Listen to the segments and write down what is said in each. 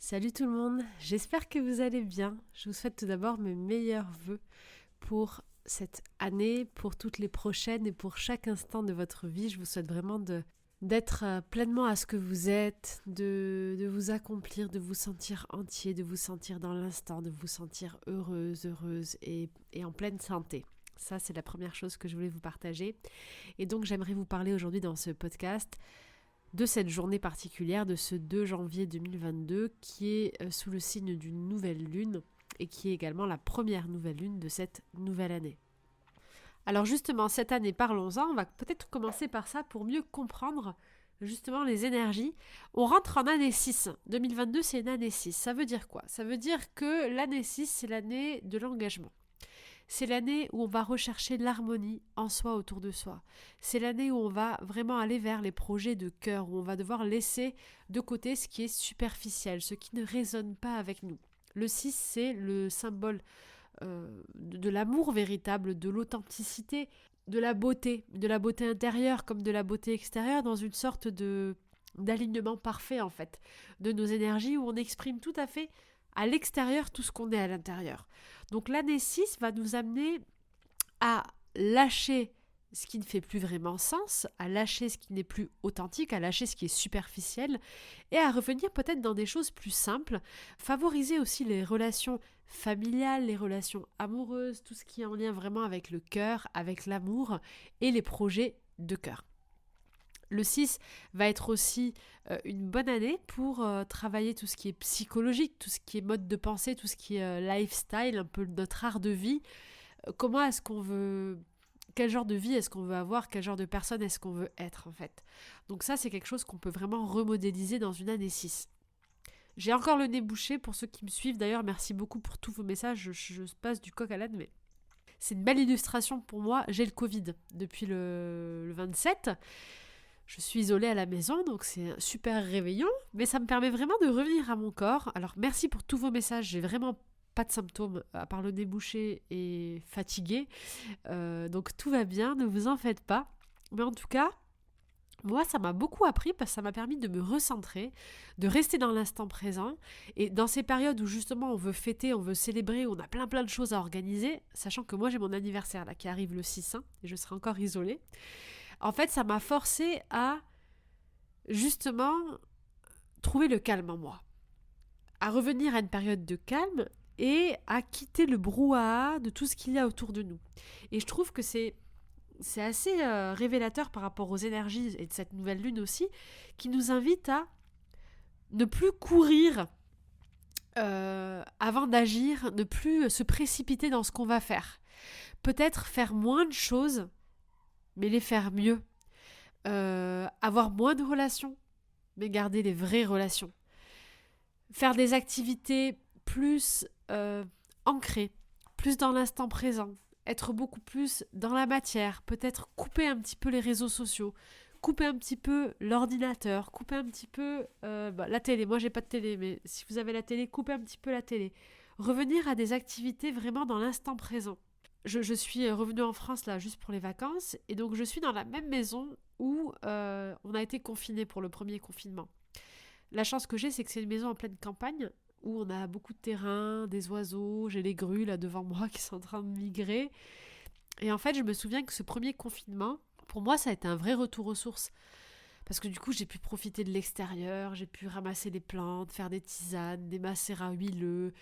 Salut tout le monde, j'espère que vous allez bien. Je vous souhaite tout d'abord mes meilleurs vœux pour cette année, pour toutes les prochaines et pour chaque instant de votre vie. Je vous souhaite vraiment d'être pleinement à ce que vous êtes, de vous accomplir, de vous sentir entier, de vous sentir dans l'instant, de vous sentir heureuse et en pleine santé. Ça, c'est la première chose que je voulais vous partager. Et donc, j'aimerais vous parler aujourd'hui dans ce podcast de cette journée particulière, de ce 2 janvier 2022, qui est sous le signe d'une nouvelle lune et qui est également la première nouvelle lune de cette nouvelle année. Alors justement, cette année, parlons-en, on va peut-être commencer par ça pour mieux comprendre justement les énergies. On rentre en année 6. 2022, c'est une année 6. Ça veut dire quoi? Ça veut dire que l'année 6, c'est l'année de l'engagement. C'est l'année où on va rechercher l'harmonie en soi, autour de soi. C'est l'année où on va vraiment aller vers les projets de cœur, où on va devoir laisser de côté ce qui est superficiel, ce qui ne résonne pas avec nous. Le 6, c'est le symbole de l'amour véritable, de l'authenticité, de la beauté intérieure comme de la beauté extérieure, dans une sorte d'alignement parfait en fait, de nos énergies, où on exprime tout à fait à l'extérieur tout ce qu'on est à l'intérieur. Donc l'année 6 va nous amener à lâcher ce qui ne fait plus vraiment sens, à lâcher ce qui n'est plus authentique, à lâcher ce qui est superficiel et à revenir peut-être dans des choses plus simples, favoriser aussi les relations familiales, les relations amoureuses, tout ce qui est en lien vraiment avec le cœur, avec l'amour et les projets de cœur. Le 6 va être aussi une bonne année pour travailler tout ce qui est psychologique, tout ce qui est mode de pensée, tout ce qui est lifestyle, un peu notre art de vie. Comment est-ce qu'on veut... Quel genre de vie est-ce qu'on veut avoir? Quel genre de personne est-ce qu'on veut être en fait? Donc ça, c'est quelque chose qu'on peut vraiment remodéliser dans une année 6. J'ai encore le nez bouché pour ceux qui me suivent. D'ailleurs, merci beaucoup pour tous vos messages. Je passe du coq à l'âne, mais c'est une belle illustration pour moi. J'ai le Covid depuis le 27. Je suis isolée à la maison, donc c'est un super réveillon, mais ça me permet vraiment de revenir à mon corps. Alors merci pour tous vos messages, j'ai vraiment pas de symptômes à part le nez bouché et fatiguée, donc tout va bien, ne vous en faites pas. Mais en tout cas, moi ça m'a beaucoup appris parce que ça m'a permis de me recentrer, de rester dans l'instant présent, et dans ces périodes où justement on veut fêter, on veut célébrer, on a plein de choses à organiser, sachant que moi j'ai mon anniversaire là qui arrive le 6 et je serai encore isolée. En fait, ça m'a forcé à, justement, trouver le calme en moi. À revenir à une période de calme et à quitter le brouhaha de tout ce qu'il y a autour de nous. Et je trouve que c'est assez révélateur par rapport aux énergies et de cette nouvelle lune aussi, qui nous invite à ne plus courir avant d'agir, ne plus se précipiter dans ce qu'on va faire. Peut-être faire moins de choses, mais les faire mieux. Avoir moins de relations, mais garder les vraies relations. Faire des activités plus ancrées, plus dans l'instant présent, être beaucoup plus dans la matière, peut-être couper un petit peu les réseaux sociaux, couper un petit peu l'ordinateur, couper un petit peu la télé. Moi, j'ai pas de télé, mais si vous avez la télé, coupez un petit peu la télé. Revenir à des activités vraiment dans l'instant présent. Je suis revenue en France là juste pour les vacances et donc je suis dans la même maison où on a été confinés pour le premier confinement. La chance que j'ai, c'est que c'est une maison en pleine campagne où on a beaucoup de terrain, des oiseaux, j'ai les grues là devant moi qui sont en train de migrer. Et en fait, je me souviens que ce premier confinement, pour moi, ça a été un vrai retour aux sources. Parce que du coup, j'ai pu profiter de l'extérieur, j'ai pu ramasser les plantes, faire des tisanes, des macérats huileux,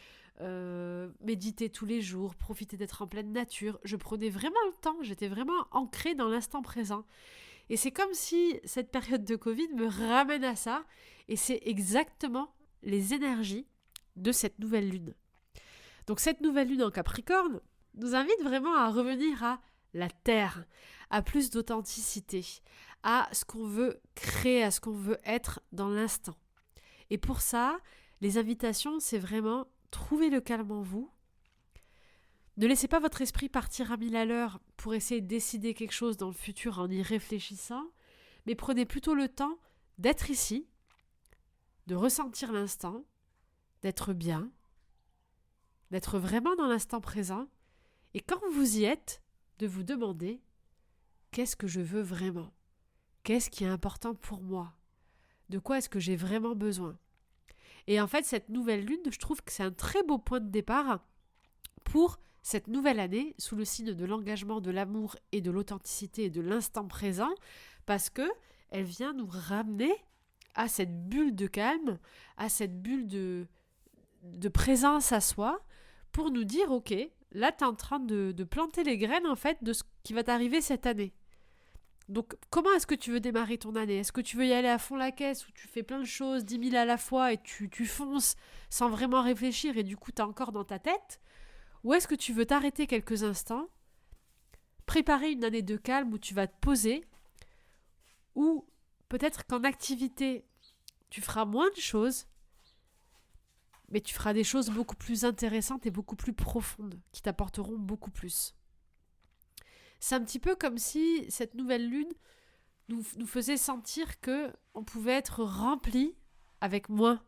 méditer tous les jours, profiter d'être en pleine nature. Je prenais vraiment le temps, j'étais vraiment ancrée dans l'instant présent. Et c'est comme si cette période de Covid me ramène à ça, et c'est exactement les énergies de cette nouvelle lune. Donc cette nouvelle lune en Capricorne nous invite vraiment à revenir à la terre, à plus d'authenticité, à ce qu'on veut créer, à ce qu'on veut être dans l'instant. Et pour ça, les invitations, c'est vraiment trouver le calme en vous. Ne laissez pas votre esprit partir à 1000 à l'heure pour essayer de décider quelque chose dans le futur en y réfléchissant, mais prenez plutôt le temps d'être ici, de ressentir l'instant, d'être bien, d'être vraiment dans l'instant présent, et quand vous y êtes, de vous demander qu'est-ce que je veux vraiment? Qu'est-ce qui est important pour moi? De quoi est-ce que j'ai vraiment besoin? Et en fait, cette nouvelle lune, je trouve que c'est un très beau point de départ pour cette nouvelle année sous le signe de l'engagement, de l'amour et de l'authenticité et de l'instant présent, parce que elle vient nous ramener à cette bulle de calme, à cette bulle de présence à soi, pour nous dire, ok, là tu es en train de planter les graines en fait de ce qui va t'arriver cette année. Donc comment est-ce que tu veux démarrer ton année? Est-ce que tu veux y aller à fond la caisse où tu fais plein de choses, 10 000 à la fois et tu fonces sans vraiment réfléchir et du coup tu es encore dans ta tête? Ou est-ce que tu veux t'arrêter quelques instants, préparer une année de calme où tu vas te poser, ou peut-être qu'en activité, tu feras moins de choses, mais tu feras des choses beaucoup plus intéressantes et beaucoup plus profondes, qui t'apporteront beaucoup plus. C'est un petit peu comme si cette nouvelle lune nous faisait sentir que on pouvait être rempli avec moins.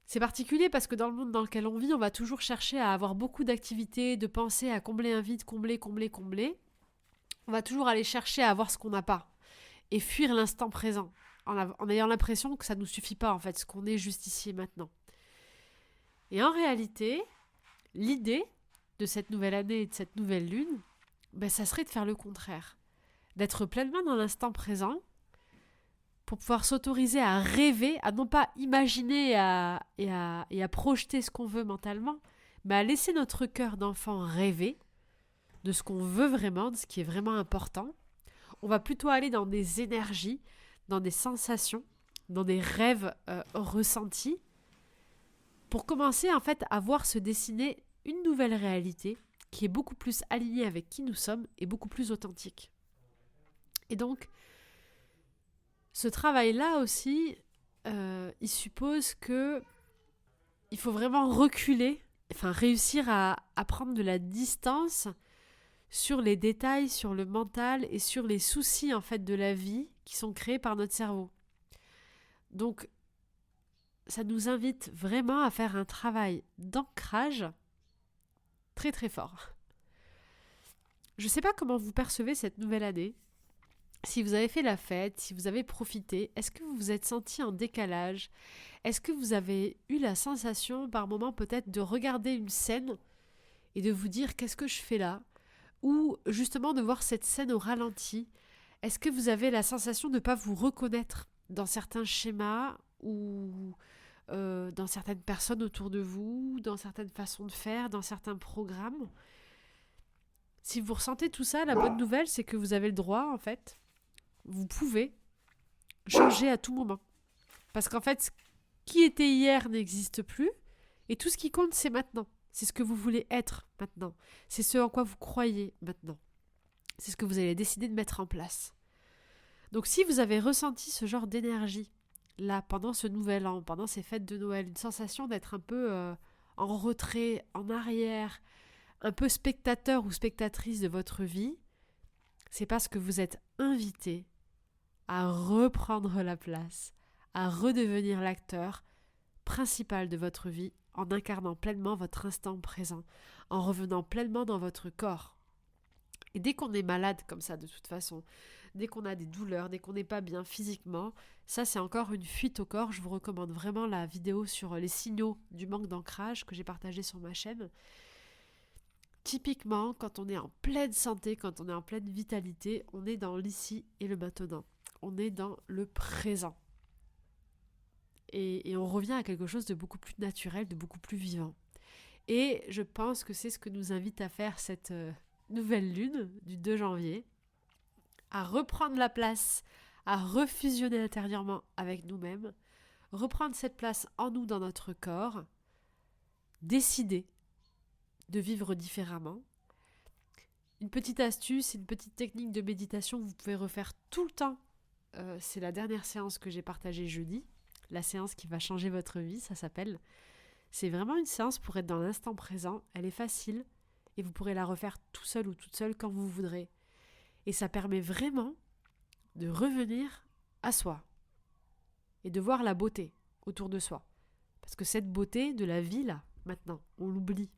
C'est particulier parce que dans le monde dans lequel on vit, on va toujours chercher à avoir beaucoup d'activités, de penser à combler un vide, combler. On va toujours aller chercher à avoir ce qu'on n'a pas et fuir l'instant présent en ayant l'impression que ça ne nous suffit pas en fait, ce qu'on est juste ici et maintenant. Et en réalité, l'idée de cette nouvelle année et de cette nouvelle lune, ça serait de faire le contraire. D'être pleinement dans l'instant présent pour pouvoir s'autoriser à rêver, à non pas imaginer et à projeter ce qu'on veut mentalement, mais à laisser notre cœur d'enfant rêver de ce qu'on veut vraiment, de ce qui est vraiment important. On va plutôt aller dans des énergies, dans des sensations, dans des rêves ressentis, pour commencer en fait à voir se dessiner une nouvelle réalité qui est beaucoup plus alignée avec qui nous sommes et beaucoup plus authentique. Et donc, ce travail-là aussi, il suppose que il faut vraiment reculer, réussir à prendre de la distance sur les détails, sur le mental et sur les soucis en fait de la vie qui sont créés par notre cerveau. Donc, ça nous invite vraiment à faire un travail d'ancrage très très fort. Je ne sais pas comment vous percevez cette nouvelle année. Si vous avez fait la fête, si vous avez profité, est-ce que vous vous êtes senti en décalage? Est-ce que vous avez eu la sensation par moment peut-être de regarder une scène et de vous dire qu'est-ce que je fais là? Ou justement de voir cette scène au ralenti? Est-ce que vous avez la sensation de ne pas vous reconnaître dans certains schémas ou dans certaines personnes autour de vous, dans certaines façons de faire, dans certains programmes? Si vous ressentez tout ça, la bonne nouvelle, c'est que vous avez le droit, en fait, vous pouvez changer à tout moment. Parce qu'en fait, ce qui était hier n'existe plus, et tout ce qui compte, c'est maintenant. C'est ce que vous voulez être maintenant. C'est ce en quoi vous croyez maintenant. C'est ce que vous allez décider de mettre en place. Donc si vous avez ressenti ce genre d'énergie, là, pendant ce nouvel an, pendant ces fêtes de Noël, une sensation d'être un peu en retrait, en arrière, un peu spectateur ou spectatrice de votre vie, c'est parce que vous êtes invité à reprendre la place, à redevenir l'acteur principal de votre vie en incarnant pleinement votre instant présent, en revenant pleinement dans votre corps. Et dès qu'on est malade comme ça de toute façon, dès qu'on a des douleurs, dès qu'on n'est pas bien physiquement, ça c'est encore une fuite au corps. Je vous recommande vraiment la vidéo sur les signaux du manque d'ancrage que j'ai partagée sur ma chaîne. Typiquement, quand on est en pleine santé, quand on est en pleine vitalité, on est dans l'ici et le maintenant. On est dans le présent. Et on revient à quelque chose de beaucoup plus naturel, de beaucoup plus vivant. Et je pense que c'est ce que nous invite à faire cette nouvelle lune du 2 janvier, à reprendre la place, à refusionner intérieurement avec nous-mêmes, reprendre cette place en nous dans notre corps, décider de vivre différemment. Une petite astuce, une petite technique de méditation que vous pouvez refaire tout le temps. C'est la dernière séance que j'ai partagée jeudi. La séance qui va changer votre vie, ça s'appelle. C'est vraiment une séance pour être dans l'instant présent. Elle est facile et vous pourrez la refaire tout seul ou toute seule quand vous voudrez. Et ça permet vraiment de revenir à soi et de voir la beauté autour de soi. Parce que cette beauté de la vie, là, maintenant, on l'oublie.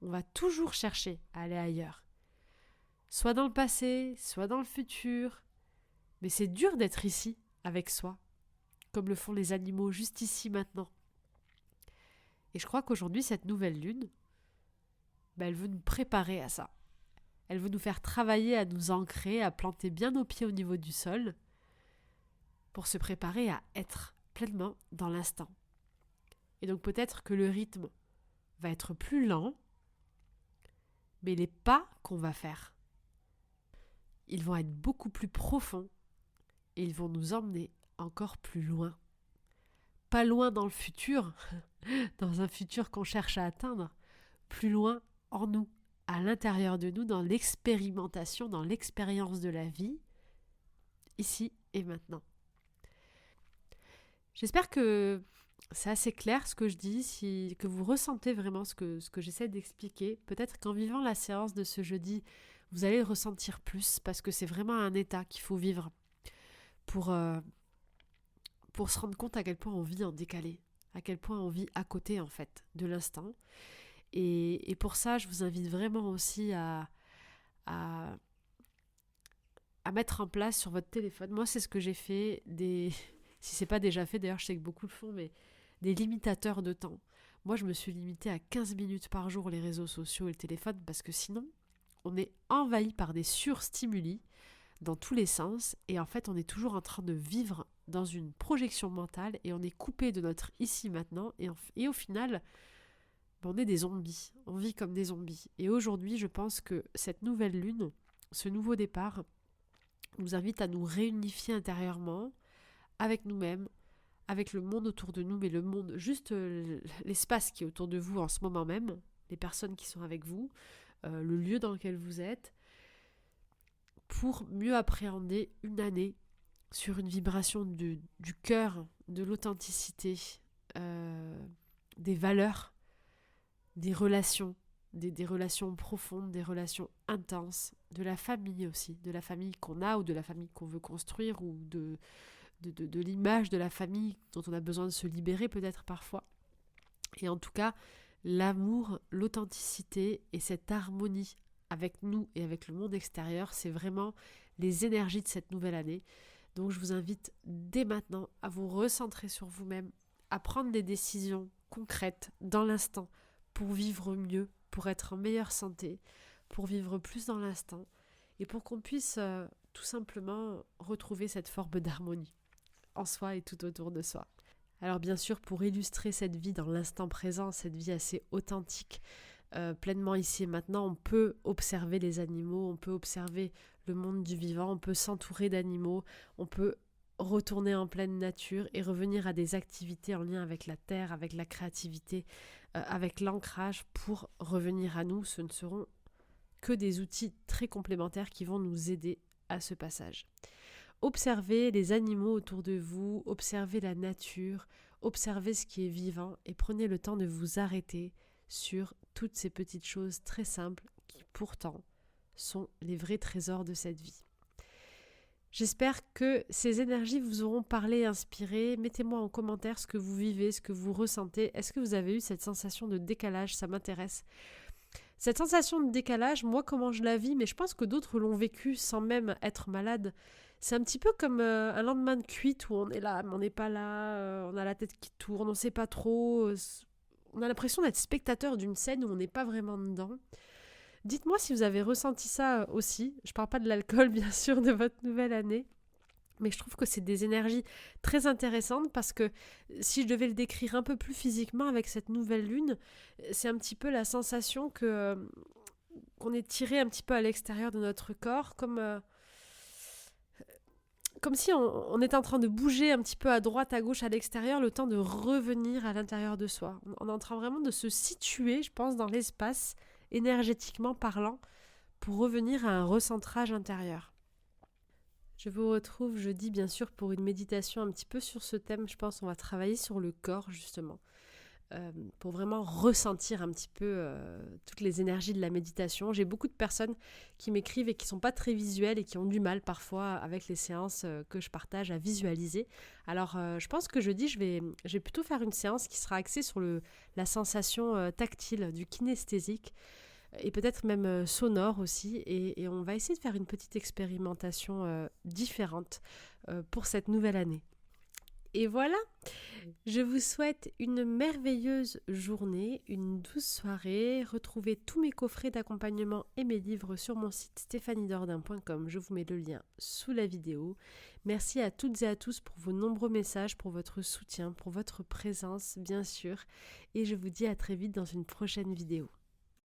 On va toujours chercher à aller ailleurs. Soit dans le passé, soit dans le futur. Mais c'est dur d'être ici, avec soi. comme le font les animaux juste ici maintenant. Et je crois qu'aujourd'hui, cette nouvelle lune, elle veut nous préparer à ça. Elle veut nous faire travailler à nous ancrer, à planter bien nos pieds au niveau du sol, pour se préparer à être pleinement dans l'instant. Et donc peut-être que le rythme va être plus lent, mais les pas qu'on va faire, ils vont être beaucoup plus profonds et ils vont nous emmener encore plus loin. Pas loin dans le futur, dans un futur qu'on cherche à atteindre, plus loin en nous, à l'intérieur de nous, dans l'expérimentation, dans l'expérience de la vie, ici et maintenant. J'espère que c'est assez clair ce que je dis, que vous ressentez vraiment ce que j'essaie d'expliquer. Peut-être qu'en vivant la séance de ce jeudi, vous allez le ressentir plus parce que c'est vraiment un état qu'il faut vivre pour se rendre compte à quel point on vit en décalé, à quel point on vit à côté en fait de l'instant. Et pour ça, je vous invite vraiment aussi à mettre en place sur votre téléphone. Moi, c'est ce que j'ai fait, si c'est pas déjà fait, d'ailleurs je sais que beaucoup le font, mais des limitateurs de temps. Moi, je me suis limitée à 15 minutes par jour les réseaux sociaux et le téléphone parce que sinon, on est envahi par des surstimuli dans tous les sens et en fait, on est toujours en train de vivre dans une projection mentale et on est coupé de notre ici maintenant et au final, on est des zombies. On vit comme des zombies. Et aujourd'hui, je pense que cette nouvelle lune, ce nouveau départ, nous invite à nous réunifier intérieurement avec nous-mêmes, avec le monde autour de nous, mais le monde, juste l'espace qui est autour de vous en ce moment même, les personnes qui sont avec vous, le lieu dans lequel vous êtes, pour mieux appréhender une année sur une vibration du cœur, de l'authenticité, des valeurs, des relations, des relations profondes, des relations intenses, de la famille aussi, de la famille qu'on a ou de la famille qu'on veut construire ou de l'image de la famille dont on a besoin de se libérer peut-être parfois. Et en tout cas, l'amour, l'authenticité et cette harmonie avec nous et avec le monde extérieur, c'est vraiment les énergies de cette nouvelle année. Donc je vous invite dès maintenant à vous recentrer sur vous-même, à prendre des décisions concrètes dans l'instant pour vivre mieux, pour être en meilleure santé, pour vivre plus dans l'instant et pour qu'on puisse tout simplement retrouver cette forme d'harmonie en soi et tout autour de soi. Alors bien sûr, pour illustrer cette vie dans l'instant présent, cette vie assez authentique, pleinement ici et maintenant, on peut observer les animaux, on peut observer le monde du vivant, on peut s'entourer d'animaux, on peut retourner en pleine nature et revenir à des activités en lien avec la terre, avec la créativité, avec l'ancrage pour revenir à nous. Ce ne seront que des outils très complémentaires qui vont nous aider à ce passage. Observez les animaux autour de vous, observez la nature, observez ce qui est vivant et prenez le temps de vous arrêter sur toutes ces petites choses très simples qui pourtant sont les vrais trésors de cette vie. J'espère que ces énergies vous auront parlé, inspiré. Mettez-moi en commentaire ce que vous vivez, ce que vous ressentez. Est-ce que vous avez eu cette sensation de décalage ? Ça m'intéresse. Cette sensation de décalage, moi, comment je la vis, mais je pense que d'autres l'ont vécu sans même être malade. C'est un petit peu comme un lendemain de cuite où on est là, mais on n'est pas là, on a la tête qui tourne, on ne sait pas trop. On a l'impression d'être spectateur d'une scène où on n'est pas vraiment dedans. Dites-moi si vous avez ressenti ça aussi. Je ne parle pas de l'alcool, bien sûr, de votre nouvelle année. Mais je trouve que c'est des énergies très intéressantes parce que si je devais le décrire un peu plus physiquement avec cette nouvelle lune, c'est un petit peu la sensation qu'on est tiré un petit peu à l'extérieur de notre corps, comme si on était en train de bouger un petit peu à droite, à gauche, à l'extérieur, le temps de revenir à l'intérieur de soi. On est en train vraiment de se situer, je pense, dans l'espace, énergétiquement parlant, pour revenir à un recentrage intérieur. Je vous retrouve jeudi, bien sûr, pour une méditation un petit peu sur ce thème. Je pense qu'on va travailler sur le corps, justement, pour vraiment ressentir un petit peu toutes les énergies de la méditation. J'ai beaucoup de personnes qui m'écrivent et qui ne sont pas très visuelles et qui ont du mal parfois avec les séances que je partage à visualiser. Alors, je pense que jeudi, je vais plutôt faire une séance qui sera axée sur la sensation tactile, du kinesthésique, et peut-être même sonore aussi, et on va essayer de faire une petite expérimentation différente pour cette nouvelle année. Et voilà, je vous souhaite une merveilleuse journée, une douce soirée. Retrouvez tous mes coffrets d'accompagnement et mes livres sur mon site stéphaniedordain.com. Je vous mets le lien sous la vidéo. Merci à toutes et à tous pour vos nombreux messages, pour votre soutien, pour votre présence, bien sûr. Et je vous dis à très vite dans une prochaine vidéo.